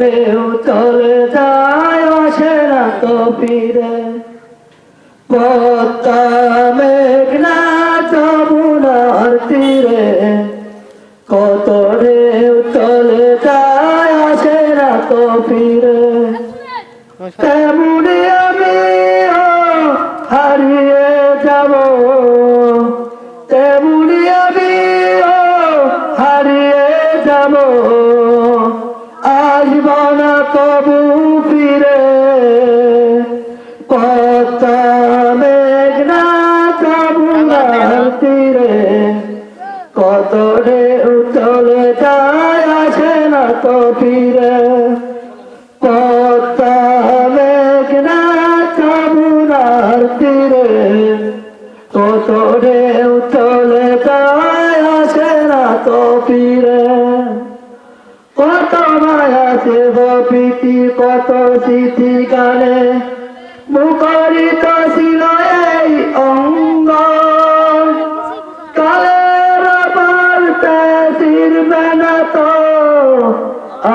ঢেউ চলে যায় আসে না তো ফিরে পদ্মা মেঘনা যমুনার তীরে কত ঢেউ চলে যায় আসে না তো ফিরে তেমনি আমিও হারিয়ে যাব তেমনি আমিও হারিয়ে যাব আসব না কবু ফিরে পদ্মা মেঘনা যমুনার তীরে কত ঢেউ চলে যায় আসে না তো ফিরে পদ্মা মেঘনা যমুনার তীরে কত ঢেউ চলে যায় আসে না তো ফিরে কত মায়া শিব প্রীতি কত স্মৃতি গানে মুখরিত ছিল এই অঙ্গ কালের বার্তা ফিরবে না তো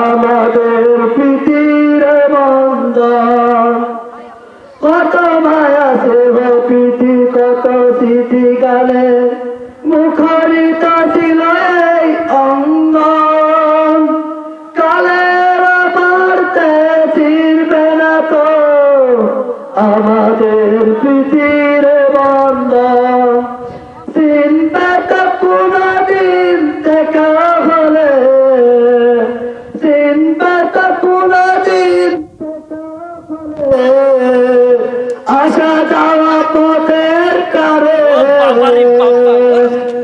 আমাদের প্রীতির বন্ধন কত মায়া শিব প্রীতি কত স্মৃতি গানে মুখরিত ছিল এই অঙ্গ কালের বার্তা ফিরবে না তো আমাদের প্রীতির বন্ধন চিন্তা তো কোনদিন দেখা হলে চিন্তা তো কোনদিন আসা যাওয়া পথের কারে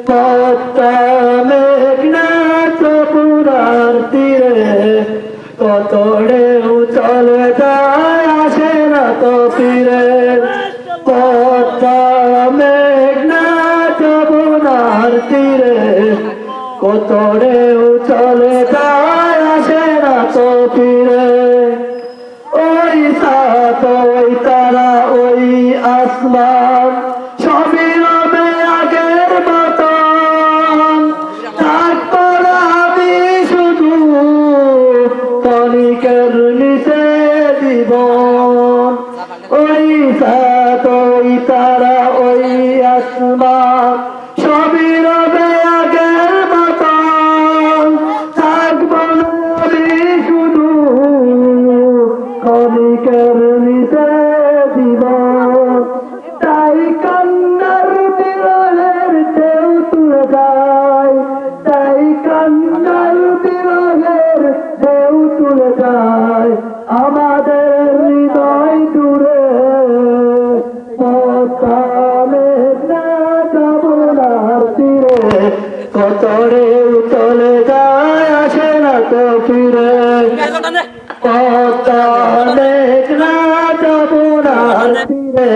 পদ্মা মেঘনা যমুনার তীরে কত ঢেউ চলে যায় আসে না তো ফিরে পদ্মা মেঘনা যমুনার তীরে কত ঢেউ চলে যায় আসে না তো ফিরে ওই সাত ওই তারা ওই আসমান সবই রবে আগের মতন তারপর আমি শুধু তনিকের নিচে জীবন ওই সাত ওই তারা ওই আসমান সবই রবে আগের মতন থাকবো না আমি শুধু তনিকের নিচে জীবন তাই কান্নার বিরহের ঢেউ তুলে যায় তাই কান্নার বিরহের ঢেউ তুলে যায় আমাদের হৃদয় দূরে পদ্মা মেঘনা যমুনার তীরে কত ঢেউ চলে যায় আসে না তো ফিরে পদ্মা মেঘনা যমুনার তীরে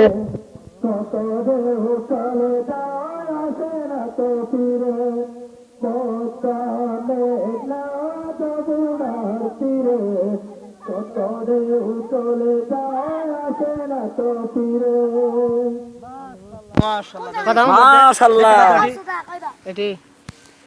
কত ঢেউ চলে যায় আসে না তো ফিরে পদ্মা মেঘনা যমুনার তীরে কত ঢেউ চলে যায় আসে না তো ফিরে মাশাআল্লাহ। এটি